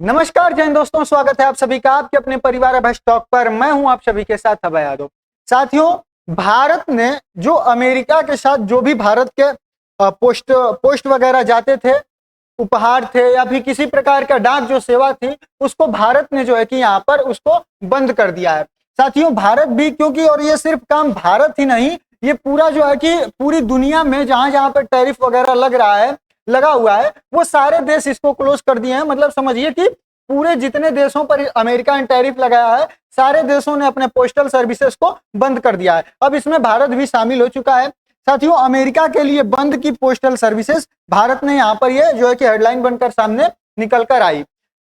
नमस्कार जैन दोस्तों, स्वागत है आप सभी का आपके अपने परिवार अभय टॉक पर। मैं हूं आप सभी के साथ अभय यादव। साथियों, भारत ने जो अमेरिका के साथ जो भी भारत के पोस्ट वगैरह जाते थे, उपहार थे या फिर किसी प्रकार का डाक जो सेवा थी, उसको भारत ने जो है कि यहाँ पर उसको बंद कर दिया है। साथियों, भारत भी क्योंकि, और ये सिर्फ काम भारत ही नहीं, ये पूरा जो है कि पूरी दुनिया में जहां जहां पर टैरिफ वगैरह लगा हुआ है, वो सारे देश इसको क्लोज कर दिए हैं। मतलब समझिए कि पूरे जितने देशों पर अमेरिका ने टैरिफ लगाया है, सारे देशों ने अपने पोस्टल सर्विसेज को बंद कर दिया है। अब इसमें भारत भी शामिल हो चुका है। साथियों, अमेरिका के लिए बंद की पोस्टल सर्विसेज, भारत ने यहाँ पर ये जो है कि हेडलाइन बनकर सामने निकल कर आई।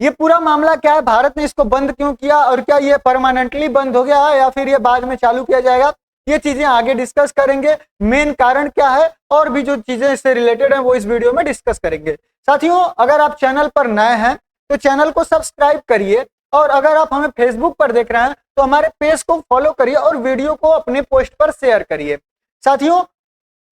ये पूरा मामला क्या है, भारत ने इसको बंद क्यों किया और क्या ये परमानेंटली बंद हो गया है या फिर ये बाद में चालू किया जाएगा, ये चीजें आगे डिस्कस करेंगे। मेन कारण क्या है और भी जो चीजें इससे रिलेटेड हैं वो इस वीडियो में डिस्कस करेंगे। साथियों, अगर आप चैनल पर नए हैं तो चैनल को सब्सक्राइब करिए, और अगर आप हमें फेसबुक पर देख रहे हैं तो हमारे पेज को फॉलो करिए और वीडियो को अपने पोस्ट पर शेयर करिए। साथियों,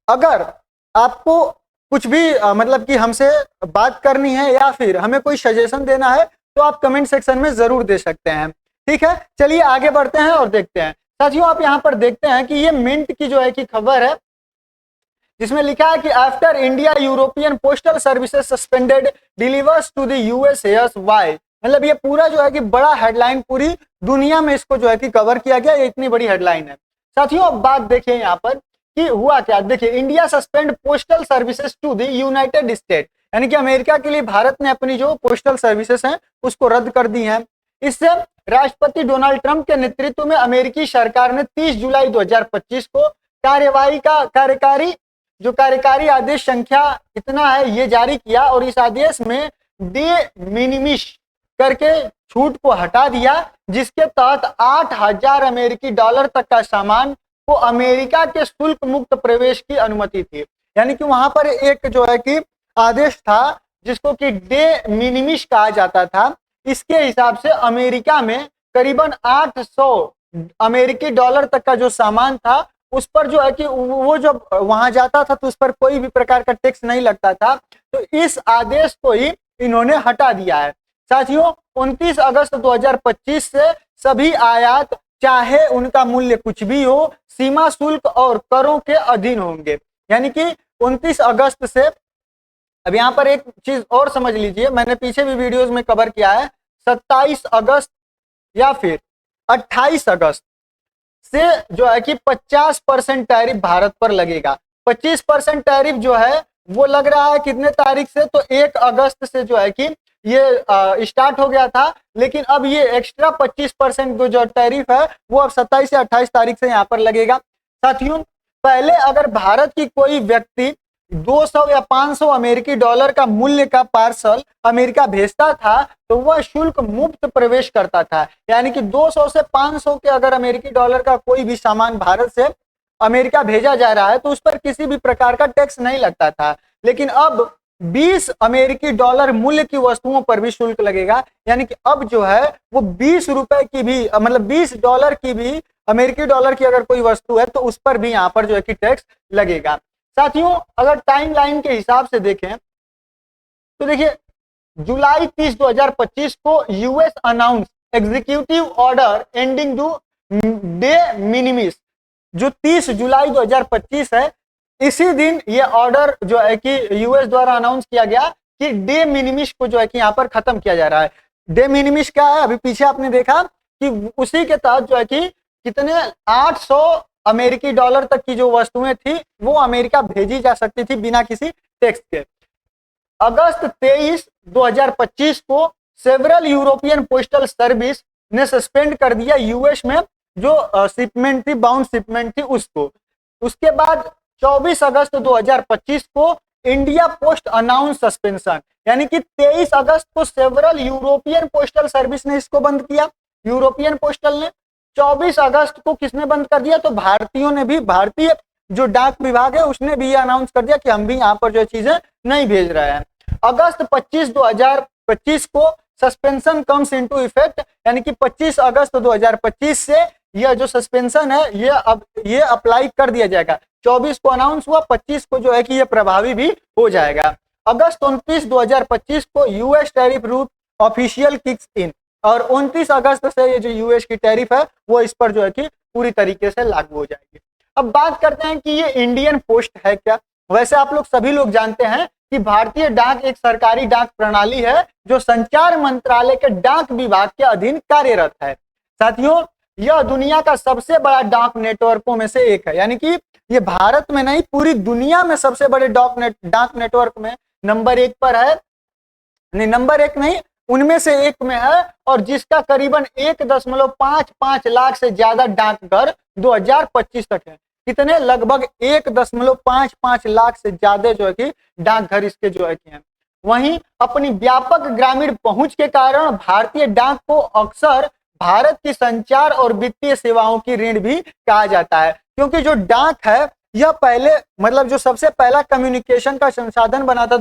अगर आपको कुछ भी मतलब कि हमसे बात करनी है या फिर हमें कोई सजेशन देना है तो आप कमेंट सेक्शन में जरूर दे सकते हैं। ठीक है, चलिए आगे बढ़ते हैं और देखते हैं। साथियों, आप यहाँ पर देखते हैं कि ये मिंट की जो है कि खबर है, जिसमें लिखा है कि after India European postal services suspended delivers to the US here's why. मतलब ये पूरा जो है कि बड़ा हेडलाइन, पूरी दुनिया में इसको जो है कि कवर किया गया, ये इतनी बड़ी हेडलाइन है। साथियों, अब बात देखिए यहाँ पर कि हुआ क्या। देखिए, India suspend postal services to the United State, यानी कि अमेरिका के लिए भारत ने अपनी जो पोस्टल सर्विसेज हैं उसको रद्द कर दी है। इससे राष्ट्रपति डोनाल्ड ट्रंप के नेतृत्व में अमेरिकी सरकार ने 30 जुलाई 2025 को कार्यकारी आदेश संख्या इतना है ये जारी किया, और इस आदेश में डे मिनिमिश करके छूट को हटा दिया, जिसके तहत 8,000 अमेरिकी डॉलर तक का सामान को अमेरिका के शुल्क मुक्त प्रवेश की अनुमति थी। यानी कि वहां पर एक जो है कि आदेश था जिसको कि डे मिनिमिश कहा जाता था। इसके हिसाब से अमेरिका में करीबन 800 अमेरिकी डॉलर तक का जो सामान था उस पर जो है कि वो जब वहां जाता था तो उस पर कोई भी प्रकार का टैक्स नहीं लगता था। तो इस आदेश को ही इन्होंने हटा दिया है। साथियों, 29 अगस्त 2025 से सभी आयात, चाहे उनका मूल्य कुछ भी हो, सीमा शुल्क और करों के अधीन होंगे। यानी कि 29 अगस्त से, अब यहाँ पर एक चीज और समझ लीजिए, मैंने पीछे भी वीडियोस में कवर किया है, 27 अगस्त या फिर 28 अगस्त से जो है कि 50% टैरिफ भारत पर लगेगा। 25% टैरिफ जो है वो लग रहा है कितने तारीख से, तो 1 अगस्त से जो है कि ये स्टार्ट हो गया था, लेकिन अब ये एक्स्ट्रा 25% जो टैरिफ है वो अब 27 या 28 तारीख से यहाँ पर लगेगा। साथियों, पहले अगर भारत की कोई व्यक्ति 200 या 500 अमेरिकी डॉलर का मूल्य का पार्सल अमेरिका भेजता था तो वह शुल्क मुक्त प्रवेश करता था। यानी कि 200 से 500 के अगर अमेरिकी डॉलर का कोई भी सामान भारत से अमेरिका भेजा जा रहा है तो उस पर किसी भी प्रकार का टैक्स नहीं लगता था। लेकिन अब 20 अमेरिकी डॉलर मूल्य की वस्तुओं पर भी शुल्क लगेगा। यानी कि अब जो है वो 20 रुपए की भी, मतलब 20 डॉलर की भी, अमेरिकी डॉलर की अगर कोई वस्तु है तो उस पर भी यहाँ पर जो है कि टैक्स लगेगा। साथियों, अगर टाइमलाइन के हिसाब से देखें तो देखिए, जुलाई 30 2025 को US announce executive order ending to de minimis. जो 30 जुलाई 2025 है, इसी दिन ये ऑर्डर जो है कि यूएस द्वारा अनाउंस किया गया कि डे मिनिमिस को जो है कि यहाँ पर खत्म किया जा रहा है। डे मिनिमिस क्या है, अभी पीछे आपने देखा कि उसी के तहत जो है कि कितने 800 अमेरिकी डॉलर तक की जो वस्तुएं थी वो अमेरिका भेजी जा सकती थी बिना किसी टैक्स के। अगस्त 23 2025 को सेवरल यूरोपियन पोस्टल सर्विस ने सस्पेंड कर दिया यूएस में जो शिपमेंट थी, बाउंड शिपमेंट थी उसको। उसके बाद 24 अगस्त 2025 को इंडिया पोस्ट अनाउंस सस्पेंशन, यानी कि 23 अगस्त को सेवरल यूरोपियन पोस्टल सर्विस ने इसको बंद किया, यूरोपियन पोस्टल ने। 24 अगस्त को किसने बंद कर दिया, तो भारतीयों ने भी, भारतीय जो डाक विभाग है उसने भी ये अनाउंस कर दिया कि हम भी यहाँ पर जो चीजें नहीं भेज रहे हैं। अगस्त 25 2025 को सस्पेंशन कम्स इनटू इफेक्ट, यानी कि 25 अगस्त 2025 से यह जो सस्पेंशन है ये अप्लाई कर दिया जाएगा। 24 को अनाउंस हुआ, 25 को जो है कि ये प्रभावी भी हो जाएगा। अगस्त 29 2025 को US tariff official kicks in, और 29 अगस्त से ये जो यूएस की टैरिफ है वो इस पर जो है कि पूरी तरीके से लागू हो जाएगी। अब बात करते हैं कि ये इंडियन पोस्ट है क्या। वैसे आप लोग सभी लोग जानते हैं कि भारतीय डाक एक सरकारी डाक प्रणाली है जो संचार मंत्रालय के डाक विभाग के अधीन कार्यरत है। साथियों, यह दुनिया का सबसे बड़ा डाक नेटवर्कों में से एक है, यानी कि ये भारत में नहीं पूरी दुनिया में सबसे बड़े डाक नेटवर्क में नंबर 1 पर है, नहीं नंबर 1 नहीं, उनमें से एक में है, और जिसका करीबन 1.55 लाख से ज्यादा डाकघर 2025 तक है। कितने? लगभग 1.55 लाख से ज्यादा जो है कि डाकघर इसके जो है कि हैं। वहीं अपनी व्यापक ग्रामीण पहुंच के कारण भारतीय डाक को अक्सर भारत की संचार और वित्तीय सेवाओं की ऋण भी कहा जाता है, क्योंकि जो डाक है यह पहले मतलब जो सबसे पहला कम्युनिकेशन का संसाधन बना था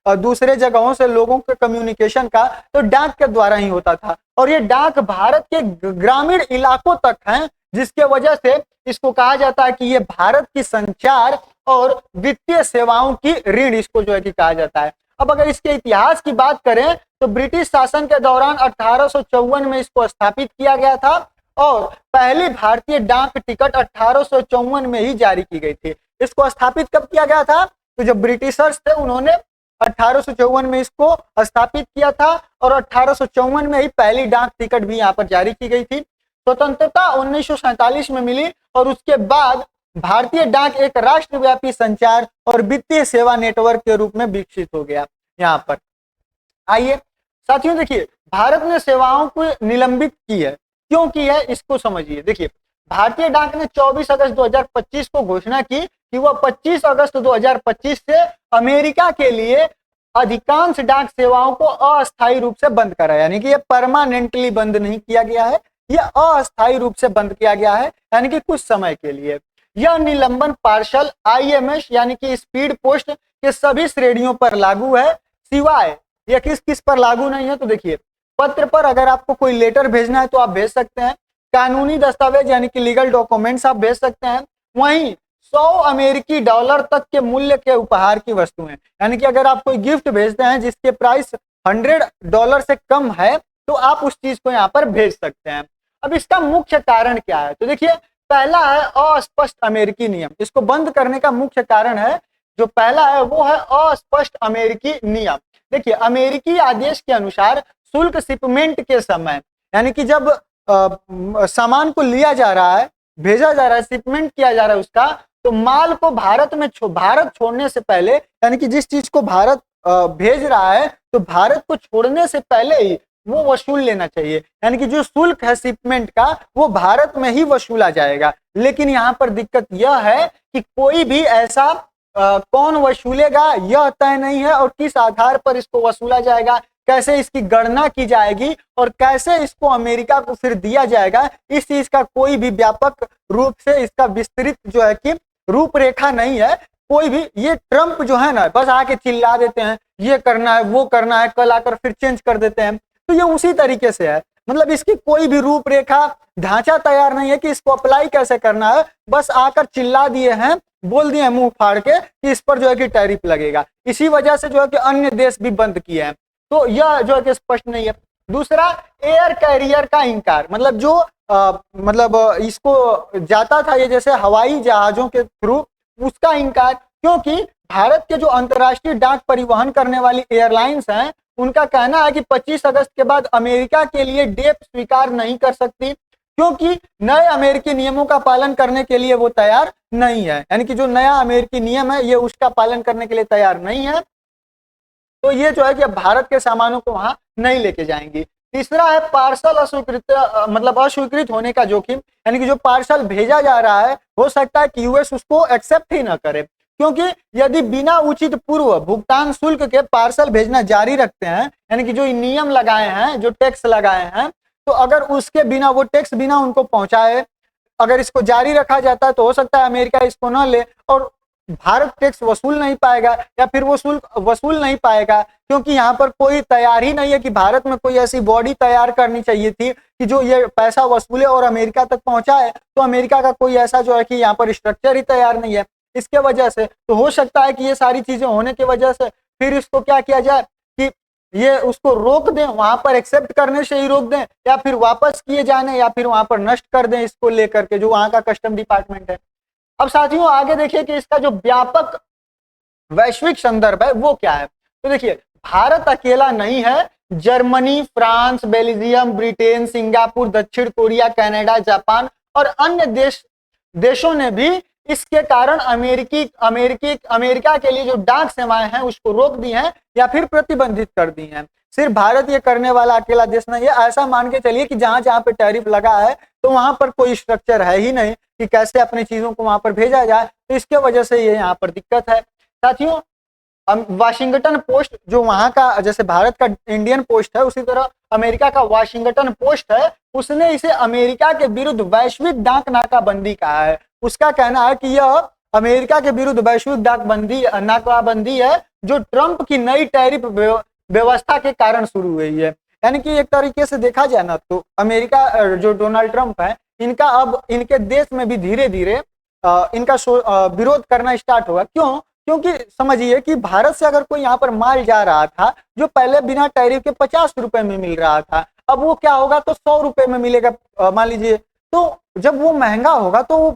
दूसरे जगहों से लोगों के कम्युनिकेशन का, तो डाक के द्वारा ही होता था, और ये डाक भारत के ग्रामीण इलाकों तक है, जिसके वजह से इसको कहा जाता है कि ये भारत की संचार और वित्तीय सेवाओं की ऋण इसको जो है कि कहा जाता है। अब अगर इसके इतिहास की बात करें तो ब्रिटिश शासन के दौरान 1854 में इसको स्थापित किया गया था, और पहली भारतीय डाक टिकट 1854 में ही जारी की गई थी। इसको स्थापित कब किया गया था? तो जब ब्रिटिशर्स थे उन्होंने 1854 में इसको स्थापित किया था, और 1854 में ही पहली डाक टिकट भी यहाँ पर जारी की गई थी। स्वतंत्रता 1947 में मिली, और उसके बाद भारतीय डाक एक राष्ट्रव्यापी संचार और वित्तीय सेवा नेटवर्क के रूप में विकसित हो गया। यहाँ पर आइए साथियों, देखिए भारत ने सेवाओं को निलंबित की है, क्यों की है इसको समझिए। देखिए भारतीय डाक ने 24 अगस्त 2025 को घोषणा की कि वह 25 अगस्त 2025 से अमेरिका के लिए अधिकांश डाक सेवाओं को अस्थायी रूप से बंद करा, यानी कि ये परमानेंटली बंद नहीं किया गया है, यह अस्थायी रूप से बंद किया गया है, यानी कि कुछ समय के लिए। यह निलंबन पार्सल आईएमएस यानी कि स्पीड पोस्ट के सभी श्रेणियों पर लागू है, सिवाय यह किस किस पर लागू नहीं है। तो देखिए पत्र पर अगर आपको कोई लेटर भेजना है तो आप भेज सकते हैं, कानूनी दस्तावेज यानी कि लीगल डॉक्यूमेंट्स आप भेज सकते हैं, वहीं 100 अमेरिकी डॉलर तक के मूल्य के उपहार की वस्तुएं, यानी कि अगर आप कोई गिफ्ट भेजते हैं जिसके प्राइस $100 से कम है तो आप उस चीज को यहाँ पर भेज सकते हैं। अब इसका मुख्य कारण क्या है? तो देखिए पहला है अस्पष्ट अमेरिकी नियम। इसको बंद करने का मुख्य कारण है, जो पहला है वो है अस्पष्ट अमेरिकी नियम। देखिए अमेरिकी आदेश के अनुसार शुल्क शिपमेंट के समय, यानी कि जब सामान को लिया जा रहा है, भेजा जा रहा है, शिपमेंट किया जा रहा है उसका, तो माल को भारत छोड़ने से पहले, यानी कि जिस चीज को भारत भेज रहा है तो भारत को छोड़ने से पहले ही वो वसूल लेना चाहिए, यानी कि जो शुल्क है शिपमेंट का वो भारत में ही वसूला जाएगा। लेकिन यहाँ पर दिक्कत यह है कि कोई भी ऐसा कौन वसूलेगा यह तय नहीं है, और किस आधार पर इसको वसूला जाएगा, कैसे इसकी गणना की जाएगी और कैसे इसको अमेरिका को फिर दिया जाएगा, इस चीज का कोई भी व्यापक रूप से इसका विस्तृत जो है कि रूपरेखा नहीं है। कोई भी, ये ट्रम्प जो है ना बस आके चिल्ला देते हैं ये करना है वो करना है, कल आकर फिर चेंज कर देते हैं, तो ये उसी तरीके से है। मतलब इसकी कोई भी रूपरेखा ढांचा तैयार नहीं है कि इसको अप्लाई कैसे करना है, बस आकर चिल्ला दिए हैं, बोल दिए मुंह फाड़ के कि इस पर जो है कि टैरिफ लगेगा। इसी वजह से जो है कि अन्य देश भी बंद किए हैं, तो यह जो है कि स्पष्ट नहीं है। दूसरा, एयर कैरियर का इंकार, मतलब जो इसको जाता था ये जैसे हवाई जहाजों के थ्रू, उसका इंकार, क्योंकि भारत के जो अंतर्राष्ट्रीय डाक परिवहन करने वाली एयरलाइंस हैं उनका कहना है कि 25 अगस्त के बाद अमेरिका के लिए डेप स्वीकार नहीं कर सकती, क्योंकि नए अमेरिकी नियमों का पालन करने के लिए वो तैयार नहीं है, यानी कि जो नया अमेरिकी नियम है ये उसका पालन करने के लिए तैयार नहीं है, तो ये जो है कि भारत के सामानों को वहां नहीं लेके जाएंगी। तीसरा है पार्सल अस्वीकृत होने का जोखिम, यानी कि जो पार्सल भेजा जा रहा है हो सकता है कि यूएस उसको एक्सेप्ट ही ना करे, क्योंकि यदि बिना उचित पूर्व भुगतान शुल्क के पार्सल भेजना जारी रखते हैं, यानी कि जो नियम लगाए हैं, जो टैक्स लगाए हैं, तो अगर उसके बिना, वो टैक्स बिना उनको पहुंचाए अगर इसको जारी रखा जाता है तो हो सकता है अमेरिका इसको न ले और भारत टैक्स वसूल नहीं पाएगा, या फिर वो शुल्क वसूल नहीं पाएगा, क्योंकि यहाँ पर कोई तैयार ही नहीं है कि भारत में कोई ऐसी बॉडी तैयार करनी चाहिए थी कि जो ये पैसा वसूले और अमेरिका तक पहुंचाए, तो अमेरिका का कोई ऐसा जो है कि यहाँ पर स्ट्रक्चर ही तैयार नहीं है। इसके वजह से तो हो सकता है कि ये सारी चीजें होने की वजह से फिर इसको क्या किया जाए कि ये उसको रोक दें, वहां पर एक्सेप्ट करने से ही रोक दें, या फिर वापस किए जाने, या फिर वहां पर नष्ट कर दें इसको लेकर के, जो वहां का कस्टम डिपार्टमेंट है। अब साथियों आगे देखिए कि इसका जो व्यापक वैश्विक संदर्भ है वो क्या है। तो देखिए भारत अकेला नहीं है, Germany, France, Belgium, Britain, Singapore, दक्षिण कोरिया, कनाडा, जापान और अन्य देशों ने भी इसके कारण अमेरिका के लिए जो डाक सेवाएं हैं उसको रोक दी हैं या फिर प्रतिबंधित कर दी हैं। सिर्फ भारत ये करने वाला अकेला देश नहीं है। ऐसा मान के चलिए कि जहां जहां पे टैरिफ लगा है तो वहां पर कोई स्ट्रक्चर है ही नहीं कि कैसे अपनी चीजों को वहां पर भेजा जाए, तो इसके वजह से ये यहाँ पर दिक्कत है। साथियों वाशिंगटन पोस्ट जो वहां का, जैसे भारत का इंडियन पोस्ट है उसी तरह अमेरिका का वाशिंगटन पोस्ट है, उसने इसे अमेरिका के विरुद्ध वैश्विक डाक नाकाबंदी कहा है। उसका कहना है कि यह अमेरिका के विरुद्ध वैश्विक नाकाबंदी है जो ट्रंप की नई टैरिफ व्यवस्था के कारण शुरू हुई है। यानी कि एक तरीके से देखा जाए ना तो अमेरिका जो डोनाल्ड ट्रंप है, इनका अब इनके देश में भी धीरे धीरे इनका विरोध करना स्टार्ट होगा। क्यों? क्योंकि समझिए कि भारत से अगर कोई यहाँ पर माल जा रहा था जो पहले बिना टैरिफ के 50 रुपए में मिल रहा था, अब वो क्या होगा तो 100 रुपए में मिलेगा मान लीजिए। तो जब वो महंगा होगा तो वो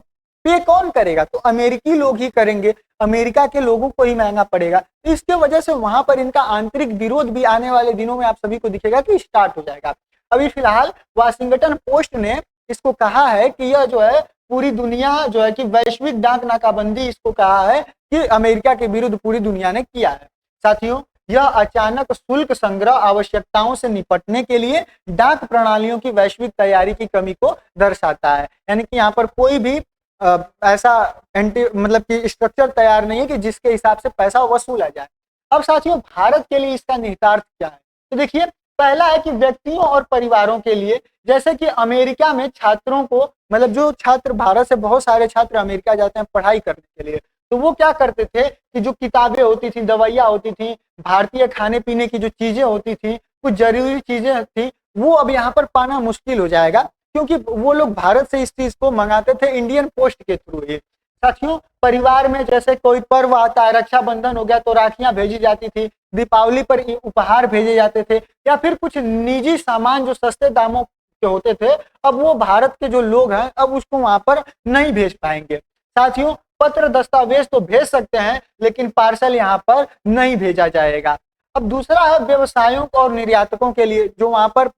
पे कौन करेगा? तो अमेरिकी लोग ही करेंगे, अमेरिका के लोगों को ही महंगा पड़ेगा। तो इसके वजह से वहां पर इनका आंतरिक विरोध भी आने वाले दिनों में आप सभी को दिखेगा कि स्टार्ट हो जाएगा। अभी फिलहाल वाशिंगटन पोस्ट ने इसको कहा है कि यह जो है पूरी दुनिया जो है कि वैश्विक डाक नाकाबंदी इसको कहा है कि अमेरिका के विरुद्ध पूरी दुनिया ने किया है। साथियों यह अचानक शुल्क संग्रह आवश्यकताओं से निपटने के लिए डाक प्रणालियों की वैश्विक तैयारी की कमी को दर्शाता है। यानी कि यहाँ पर कोई भी ऐसा मतलब कि स्ट्रक्चर तैयार नहीं है कि जिसके हिसाब से पैसा वसूला जाए। अब साथियों भारत के लिए इसका निहितार्थ क्या है? तो देखिए पहला है कि व्यक्तियों और परिवारों के लिए, जैसे कि अमेरिका में छात्रों को, मतलब जो छात्र भारत से बहुत सारे छात्र अमेरिका जाते हैं पढ़ाई करने के लिए, तो वो क्या करते थे कि जो किताबें होती थी, दवाइयाँ होती थी, भारतीय खाने पीने की जो चीजें होती थी, कुछ जरूरी चीजें थी, वो अब यहाँ पर पाना मुश्किल हो जाएगा क्योंकि वो लोग भारत से इस चीज को मंगाते थे इंडियन पोस्ट के थ्रू ही। साथियों परिवार में जैसे कोई पर्व आता है, रक्षाबंधन हो गया तो राखियां भेजी जाती थी, दीपावली पर उपहार भेजे जाते थे, या फिर कुछ निजी सामान जो सस्ते दामों के होते थे, अब वो भारत के जो लोग हैं अब उसको वहां पर नहीं भेज पाएंगे। साथियों पत्र दस्तावेज तो भेज सकते हैं लेकिन पार्सल यहाँ पर नहीं भेजा जाएगा। अब दूसरा है व्यवसायों और निर्यातकों के लिए, जो वहां पर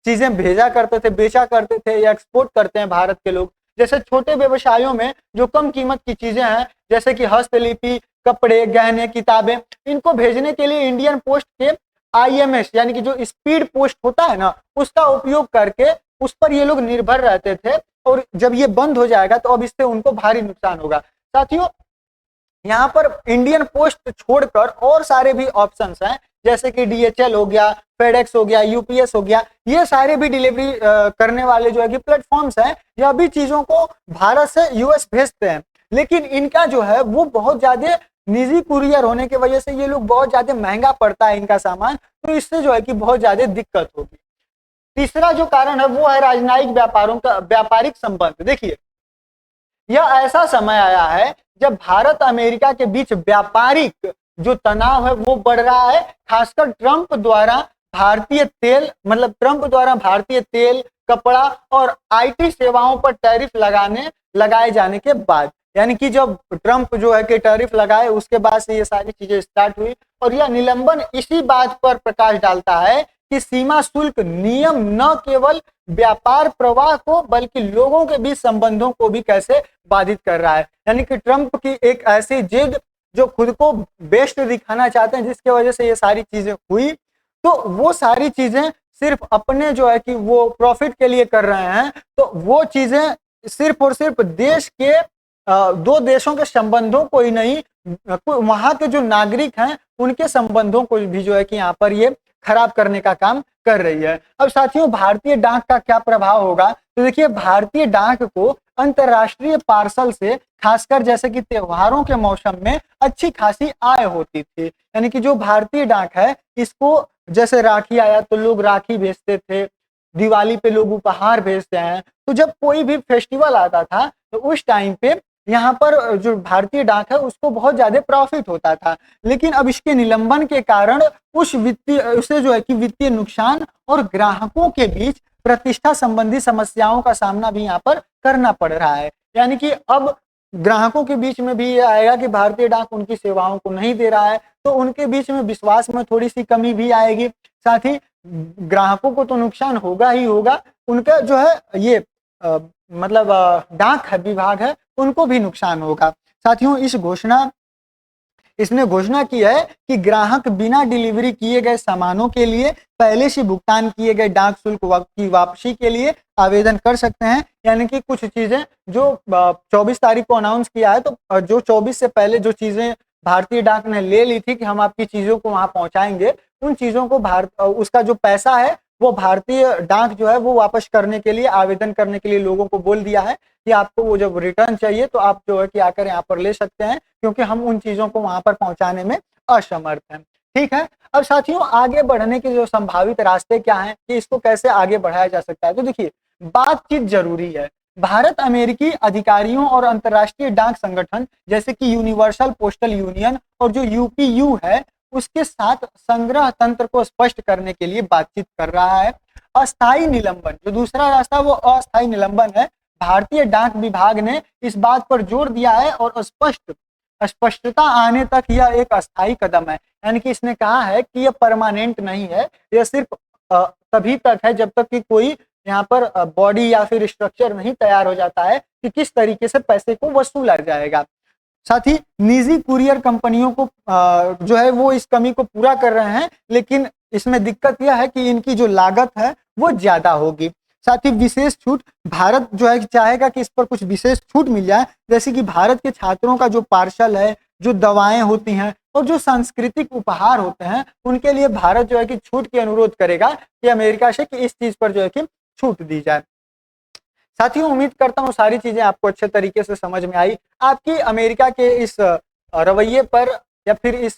चीजें भेजा करते थे, बेचा करते थे या एक्सपोर्ट करते हैं भारत के लोग, जैसे छोटे व्यवसायों में जो कम कीमत की चीजें हैं जैसे कि हस्तलिपि, कपड़े, गहने, किताबें, इनको भेजने के लिए इंडियन पोस्ट के IMS यानी कि जो स्पीड पोस्ट होता है ना उसका उपयोग करके उस पर ये लोग निर्भर रहते थे, और जब ये बंद हो जाएगा तो अब इससे उनको भारी नुकसान होगा। साथियों यहाँ पर इंडियन पोस्ट छोड़कर और सारे भी ऑप्शंस हैं, जैसे कि DHL हो गया, फेडेक्स हो गया, UPS हो गया, ये सारे भी डिलीवरी करने वाले जो है कि प्लेटफॉर्म्स हैं, यह भी चीजों को भारत से US भेजते हैं, लेकिन इनका जो है वो बहुत ज्यादा निजी कुरियर होने की वजह से ये लोग बहुत ज्यादा महंगा पड़ता है इनका सामान, तो इससे जो है कि बहुत ज्यादा दिक्कत होगी। तीसरा जो कारण है वो है राजनयिक व्यापारों का व्यापारिक संबंध। देखिए यह ऐसा समय आया है जब भारत अमेरिका के बीच व्यापारिक जो तनाव है वो बढ़ रहा है, खासकर ट्रंप द्वारा भारतीय तेल, कपड़ा और IT सेवाओं पर टैरिफ लगाए जाने के बाद। यानी कि जब ट्रंप जो है कि टैरिफ लगाए उसके बाद से ये सारी चीजें स्टार्ट हुई, और यह निलंबन इसी बात पर प्रकाश डालता है कि सीमा शुल्क नियम न केवल व्यापार प्रवाह को बल्कि लोगों के बीच संबंधों को भी कैसे बाधित कर रहा है। यानी कि ट्रंप की एक ऐसी जिद जो खुद को बेस्ट दिखाना चाहते हैं, जिसकी वजह से ये सारी चीजें हुई, तो वो सारी चीजें सिर्फ अपने जो है कि वो प्रॉफिट के लिए कर रहे हैं, तो वो चीजें सिर्फ और सिर्फ देश के दो देशों के संबंधों को ही नहीं, वहां के जो नागरिक हैं उनके संबंधों को भी जो है कि यहाँ पर ये खराब करने का काम कर रही है। अब साथियों भारतीय डाक का क्या प्रभाव होगा? तो देखिए भारतीय डाक को अंतरराष्ट्रीय पार्सल से खासकर जैसे कि त्योहारों के मौसम में अच्छी खासी आय होती थी। यानी कि जो भारतीय डाक है इसको, जैसे राखी आया तो लोग राखी भेजते थे, दिवाली पे लोग उपहार भेजते हैं, तो जब कोई भी फेस्टिवल आता था तो उस टाइम पे यहाँ पर जो भारतीय डाक है उसको बहुत ज्यादा प्रॉफिट होता था। लेकिन अब इसके निलंबन के कारण उसे जो है कि वित्तीय नुकसान और ग्राहकों के बीच प्रतिष्ठा संबंधी समस्याओं का सामना भी यहाँ पर करना पड़ रहा है। यानी कि अब ग्राहकों के बीच में भी ये आएगा कि भारतीय डाक उनकी सेवाओं को नहीं दे रहा है, तो उनके बीच में विश्वास में थोड़ी सी कमी भी आएगी। साथ ही ग्राहकों को तो नुकसान होगा ही होगा, उनका जो है ये मतलब डाक है विभाग है उनको भी नुकसान होगा। साथियों इसने घोषणा की है कि ग्राहक बिना डिलीवरी किए गए सामानों के लिए पहले से भुगतान किए गए डाक शुल्क की वापसी के लिए आवेदन कर सकते हैं। यानी कि कुछ चीजें जो 24 तारीख को अनाउंस किया है, तो जो 24 से पहले जो चीजें भारतीय डाक ने ले ली थी कि हम आपकी चीजों को वहां पहुंचाएंगे, उन चीजों को उसका जो पैसा है वो भारतीय डाक जो है वो वापस करने के लिए, आवेदन करने के लिए लोगों को बोल दिया है कि आपको वो जब रिटर्न चाहिए तो आप जो है कि आकर यहाँ पर ले सकते हैं, क्योंकि हम उन चीजों को वहां पर पहुंचाने में असमर्थ हैं। ठीक है, अब साथियों आगे बढ़ने के जो संभावित रास्ते क्या हैं कि इसको कैसे आगे बढ़ाया जा सकता है, तो देखिए बातचीत जरूरी है। भारत अमेरिकी अधिकारियों और अंतर्राष्ट्रीय डाक संगठन जैसे कि यूनिवर्सल पोस्टल यूनियन और जो यूपीयू है उसके साथ संग्रह तंत्र को स्पष्ट करने के लिए बातचीत कर रहा है। अस्थायी निलंबन, जो दूसरा रास्ता वो अस्थायी निलंबन है। भारतीय डाक विभाग ने इस बात पर जोर दिया है और स्पष्टता आने तक यह एक अस्थायी कदम है। यानी कि इसने कहा है कि यह परमानेंट नहीं है, यह सिर्फ तभी तक है जब तक कि कोई यहाँ पर बॉडी या फिर स्ट्रक्चर नहीं तैयार हो जाता है कि किस तरीके से पैसे को वसूला जाएगा। साथ ही निजी कुरियर कंपनियों को जो है वो इस कमी को पूरा कर रहे हैं, लेकिन इसमें दिक्कत यह है कि इनकी जो लागत है वो ज्यादा होगी। साथ ही विशेष छूट, भारत जो है चाहेगा कि इस पर कुछ विशेष छूट मिल जाए, जैसे कि भारत के छात्रों का जो पार्सल है, जो दवाएं होती हैं और जो सांस्कृतिक उपहार होते हैं, उनके लिए भारत जो है कि छूट की अनुरोध करेगा कि अमेरिका से कि इस चीज पर जो है कि छूट दी जाए। साथियों उम्मीद करता हूँ सारी चीजें आपको अच्छे तरीके से समझ में आई। आपकी अमेरिका के इस रवैये पर या फिर इस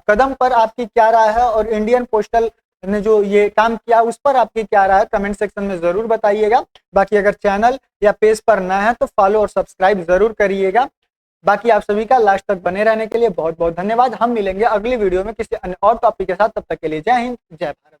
कदम पर आपकी क्या राय है, और इंडियन पोस्टल ने जो ये काम किया उस पर आपकी क्या राय है, कमेंट सेक्शन में जरूर बताइएगा। बाकी अगर चैनल या पेज पर नया है तो फॉलो और सब्सक्राइब जरूर करिएगा। बाकी आप सभी का लास्ट तक बने रहने के लिए बहुत बहुत धन्यवाद। हम मिलेंगे अगली वीडियो में किसी अन्य और टॉपिक के साथ, तब तक के लिए जय हिंद जय भारत।